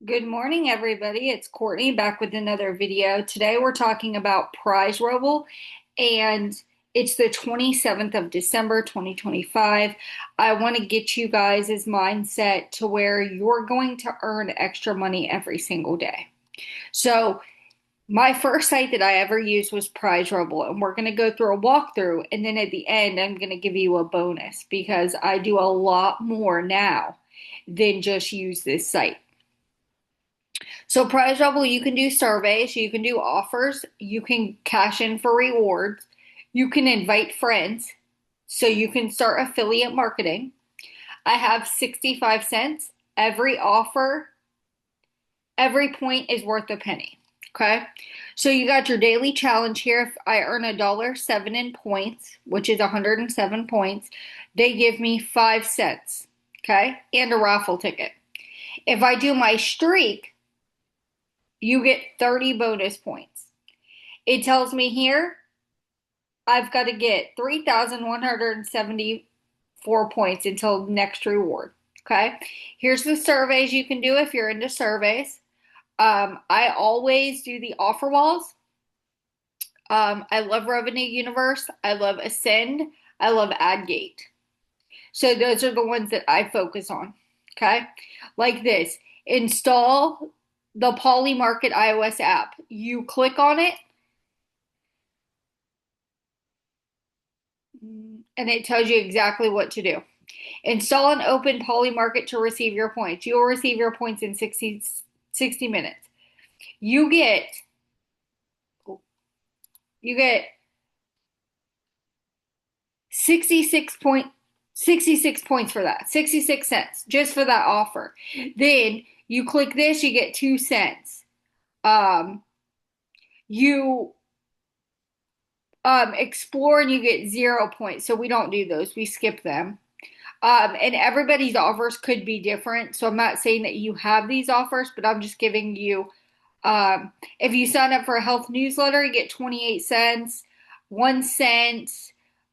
Good morning, everybody. It's Courtney back with another video. Today we're talking about Prize Roble, and it's the 27th of December, 2025. I want to get you guys' mindset to where you're going to earn extra money every single day. So, my first site that I ever used was Prize Roble, and we're going to go through a walkthrough, and then at the end, I'm going to give you a bonus because I do a lot more now than just use this site. So Prize Double, you can do surveys, you can do offers, you can cash in for rewards, you can invite friends, so you can start affiliate marketing. I have 65 cents. Every offer, every point is worth a penny. Okay. So you got your daily challenge here. If I earn $1.07 in points, which is 107 points, they give me 5 cents. Okay. And a raffle ticket. If I do my streak, you get 30 bonus points. It tells me here I've got to get 3,174 points until next reward. Okay. Here's the surveys you can do if you're into surveys. I always do the offer walls. I love Revenue Universe. I love Ascend. I love AdGate. So those are the ones that I focus on. Okay. Like this, install the Polymarket iOS app. You click on it and it tells you exactly what to do. Install and open Polymarket to receive your points. You will receive your points in 60 minutes. You get 66 points for that. 66 cents just for that offer. Then you click this, you get 2 cents. You explore and you get 0 points. So we don't do those. We skip them. And everybody's offers could be different. So I'm not saying that you have these offers, but I'm just giving you, if you sign up for a health newsletter, you get 28 cents, 1 cent,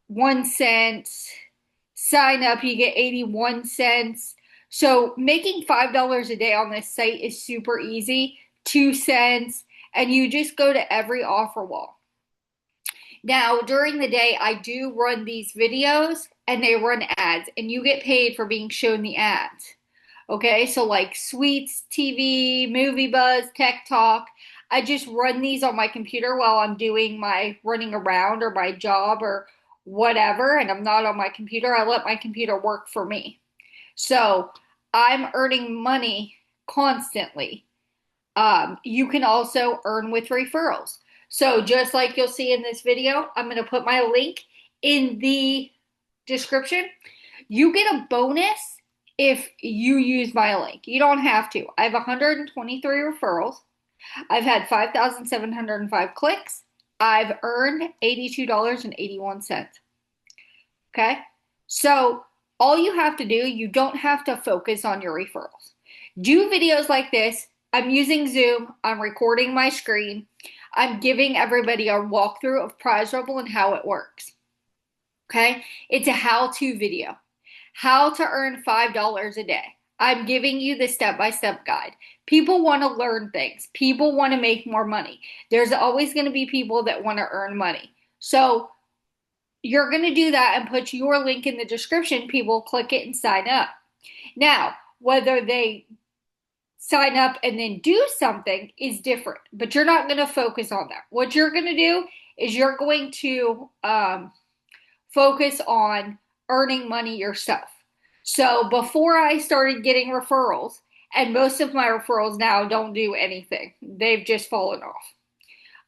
1 cent. Sign up, you get 81 cents. So making $5 a day on this site is super easy. 2 cents. And you just go to every offer wall. Now, during the day, I do run these videos and they run ads, and you get paid for being shown the ads. Okay, so like Sweets TV, Movie Buzz, Tech Talk. I just run these on my computer while I'm doing my running around or my job or whatever, and I'm not on my computer. I let my computer work for me. So I'm earning money constantly. You can also earn with referrals. So just like you'll see in this video, I'm going to put my link in the description. You get a bonus if you use my link. You don't have to. I have 123 referrals. I've had 5,705 clicks. I've earned $82.81. Okay? So all you have to do, you don't have to focus on your referrals. Do videos like this. I'm using Zoom. I'm recording my screen. I'm giving everybody a walkthrough of Prize Roble and how it works. Okay? It's a how-to video. How to earn $5 a day. I'm giving you the step-by-step guide. People want to learn things. People want to make more money. There's always going to be people that want to earn money. So you're going to do that and put your link in the description. People click it and sign up. Now, whether they sign up and then do something is different, but you're not going to focus on that. What you're going to do is you're going to focus on earning money yourself. So before I started getting referrals, and most of my referrals now don't do anything, they've just fallen off.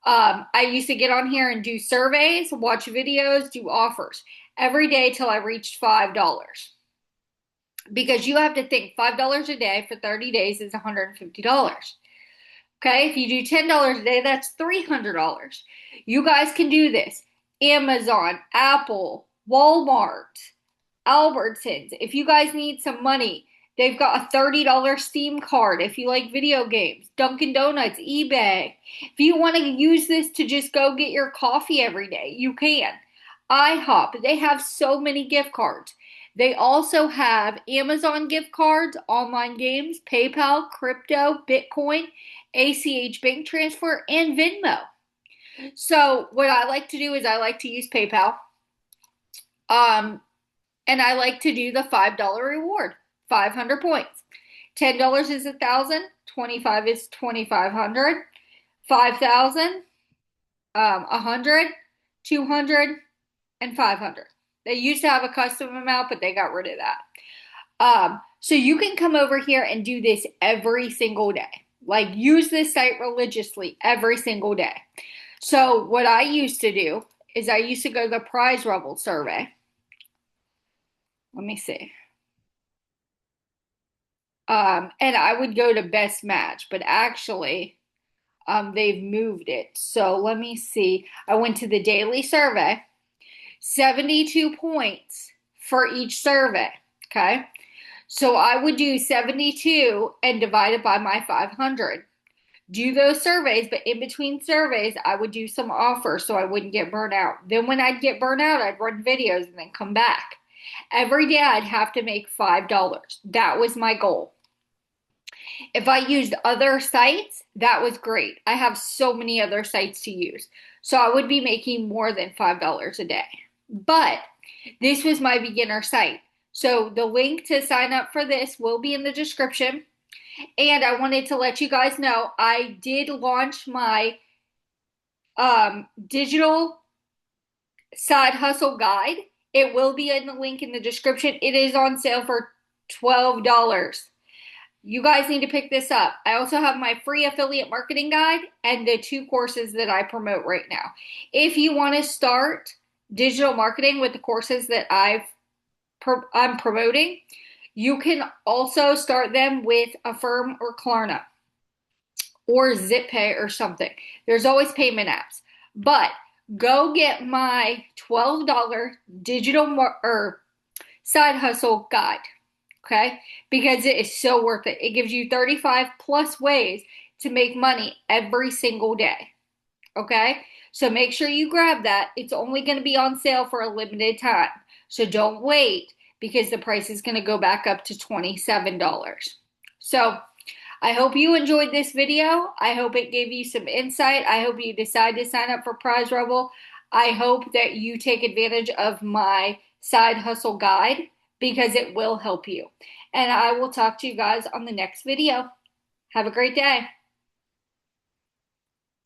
I used to get on here and do surveys, watch videos, do offers every day till I reached $5. Because you have to think $5 a day for 30 days is $150. Okay, if you do $10 a day, that's $300. You guys can do this. Amazon, Apple, Walmart, Albertsons. If you guys need some money, they've got a $30 Steam card if you like video games. Dunkin' Donuts, eBay. If you want to use this to just go get your coffee every day, you can. IHOP, they have so many gift cards. They also have Amazon gift cards, online games, PayPal, crypto, Bitcoin, ACH bank transfer, and Venmo. So what I like to do is I like to use PayPal. Um, and I like to do the $5 reward, 500 points. $10 is 1,000, 25 is 2,500, 5,000, 100, 200, and 500. They used to have a custom amount, but they got rid of that. So you can come over here and do this every single day. Like use this site religiously every single day. So what I used to do is I used to go to the Prize Rebel survey. Let me see. And I would go to best match, but actually, they've moved it. So let me see. I went to the daily survey, 72 points for each survey. Okay. So I would do 72 and divide it by my 500. Do those surveys, but in between surveys, I would do some offers so I wouldn't get burnt out. Then when I'd get burnt out, I'd run videos and then come back. Every day I'd have to make $5. That was my goal. If I used other sites, that was great. I have so many other sites to use. So I would be making more than $5 a day. But this was my beginner site. So the link to sign up for this will be in the description. And I wanted to let you guys know I did launch my digital side hustle guide. It will be in the link in the description. It is on sale for $12. You guys need to pick this up. I also have my free affiliate marketing guide and the 2 courses that I promote right now. If you want to start digital marketing with the courses that I'm promoting, you can also start them with Affirm or Klarna or ZipPay or something. There's always payment apps. But go get my $12 digital or side hustle guide. Okay? Because it is so worth it. It gives you 35 plus ways to make money every single day. Okay? So make sure you grab that. It's only going to be on sale for a limited time. So don't wait because the price is going to go back up to $27. So I hope you enjoyed this video. I hope it gave you some insight. I hope you decide to sign up for Prize Rebel. I hope that you take advantage of my side hustle guide because it will help you. And I will talk to you guys on the next video. Have a great day.